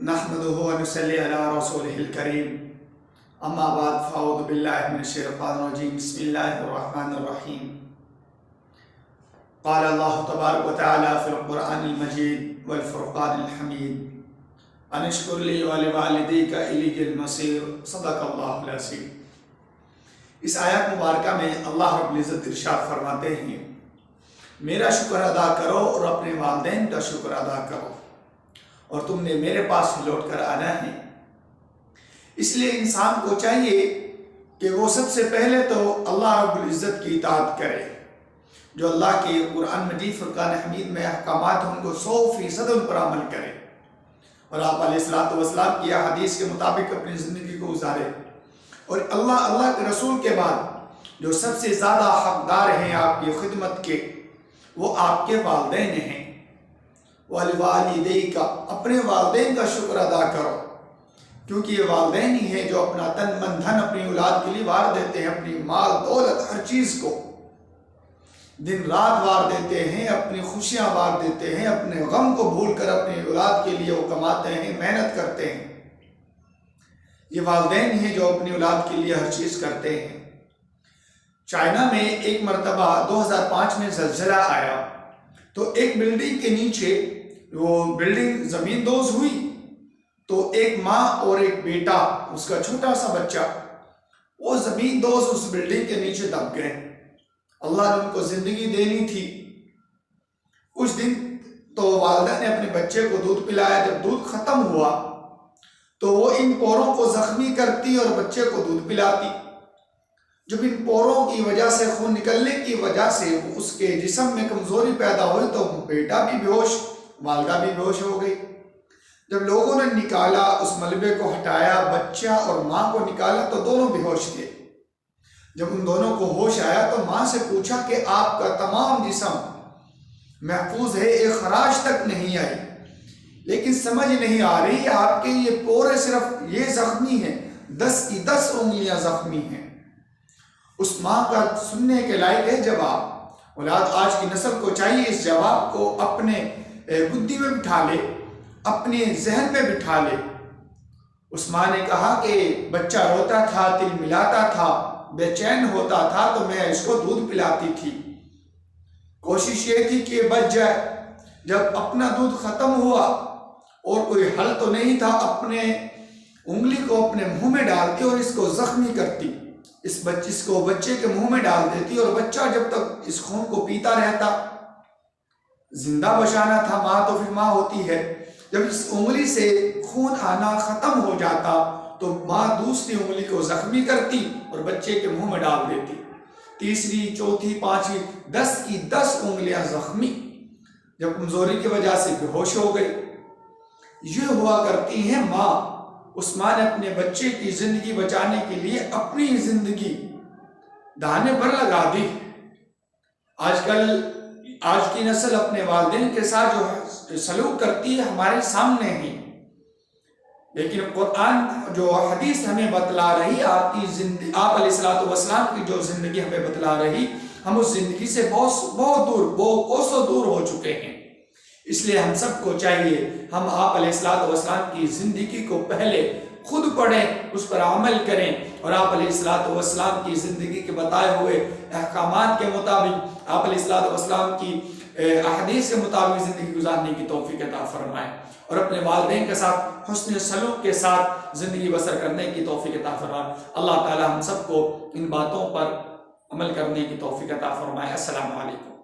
नहमदुहु व नुसल्ली अला रसूलिहिल करीम अम्मा बाद फ़अऊज़ु बिल्लाहि मिनश शैतानिर रजीम बिस्मिल्लाहिर रहमानिर रहीम क़ाल अल्लाहु तबारक व तआला फ़िल क़ुरआनिल मजीद वल फ़ुरक़ानिल हमीद अनिश्कुर ली व लिवालिदैका इलैहिल मसीर सदक़ल्लाहुल अज़ीम। इस आयत मुबारका में अल्लाह रब्बुल इज़्ज़त इरशाद फरमाते हैं, मेरा शुक्र अदा करो और अपने वालिदैन का शुक्र अदा करो और तुमने मेरे पास लौट कर आना है। इसलिए इंसान को चाहिए कि वो सबसे पहले तो अल्लाह रब्बुल इज़्ज़त की इताअत करे। जो अल्लाह के कुरान मजीद फुरकान हमीद में अहकामात हैं उनको 100% उन पर अमल करे और आप अलैहिस्सलातु वस्सलाम की हदीस के मुताबिक अपनी ज़िंदगी को गुजारे। और अल्लाह के रसूल के बाद जो सबसे ज़्यादा हकदार हैं आपकी खिदमत के, वो आपके वालिदैन हैं। वालिदैका, अपने वालिदैन का शुक्र अदा करो, क्योंकि ये वालिदैन ही हैं जो अपना तन मन धन अपनी औलाद के लिए वार देते हैं, अपनी माल दौलत हर चीज़ को दिन रात वार देते हैं, अपनी खुशियाँ वार देते हैं, अपने गम को भूल कर अपनी औलाद के लिए वो कमाते हैं, मेहनत करते हैं। ये वालिदैन हैं जो अपनी औलाद के लिए हर चीज़ करते हैं। चाइना में एक मरतबा 2005 में ज़लज़ला आया तो एक बिल्डिंग के नीचे वो बिल्डिंग ज़मींदोज़ हुई तो एक माँ और एक बेटा, उसका छोटा सा बच्चा, वो ज़मींदोज़ उस बिल्डिंग के नीचे दब गए। अल्लाह ने उनको ज़िंदगी देनी थी। कुछ दिन तो वालिदा ने अपने बच्चे को दूध पिलाया। जब दूध ख़त्म हुआ तो वो इन पोरों को ज़ख्मी करती और बच्चे को दूध पिलाती। जब इन पोरों की वजह से खून निकलने की वजह से उसके जिस्म में कमज़ोरी पैदा हुई तो बेटा भी बेहोश, वालिदा भी बेहोश हो गई। जब लोगों ने निकाला, उस मलबे को हटाया, बच्चा और माँ को निकाला तो दोनों बेहोश थे। जब उन दोनों को होश आया तो माँ से पूछा कि आपका तमाम जिस्म महफूज है, एक खराश तक नहीं आई, लेकिन समझ नहीं आ रही आपके ये पोरे सिर्फ ये जख्मी हैं, 10 की 10 उंगलियां जख्मी हैं। उस माँ का सुनने के लायक है जवाब। औलाद आज की नस्ल को चाहिए इस जवाब को अपने बुद्धि में बिठा ले, अपने जहन में बिठा ले। उस माँ ने कहा कि बच्चा रोता था, तिल मिलाता था, बेचैन होता था तो मैं इसको दूध पिलाती थी। कोशिश ये थी कि बच जाए। जब अपना दूध खत्म हुआ और कोई हल तो नहीं था, अपने उंगली को अपने मुंह में डालती और इसको जख्मी करती, इसको बच्चे के मुंह में डाल देती और बच्चा जब तक इस खून को पीता रहता। जिंदा बचाना था माँ तो फिर माँ होती है। जब इस उंगली से खून आना खत्म हो जाता तो माँ दूसरी उंगली को जख्मी करती और बच्चे के मुंह में डाल देती। तीसरी, चौथी, पांचवी, 10 की 10 उंगलियां जख्मी। जब कमजोरी की वजह से बेहोश हो गई। ये हुआ करती हैं माँ। उस माँ ने अपने बच्चे की जिंदगी बचाने के लिए अपनी जिंदगी दाने पर लगा दी। आजकल आज की नस्ल अपने वालिदैन के साथ जो सलूक करती है हमारे सामने ही, लेकिन कुरान जो हदीस हमें बतला रही, आपकी जिंदगी, आप अलैहिस्सलातु वस्सलाम की जो जिंदगी हमें बतला रही, हम उस जिंदगी से बहुत दूर, बहुत कोसों दूर हो चुके हैं। इसलिए हम सबको चाहिए हम आप अलैहिस्सलातु वस्सलाम की ज़िंदगी को पहले खुद पढ़ें, उस पर अमल करें और आप अलैहिस्सलातु वस्सलाम की ज़िंदगी के बताए हुए अहकामात के मुताबिक, आप अलैहिस्सलातु वस्सलाम की अहदीस के मुताबिक ज़िंदगी गुजारने की तौफीक अता फरमाएं और अपने वालिदैन के साथ हुस्न सलूक के साथ ज़िंदगी बसर करने की तौफीक अता फरमाएं। अल्लाह ताला हम सबको इन बातों पर अमल करने की तौफीक अता फरमाएं। अस्सलामु अलैकुम।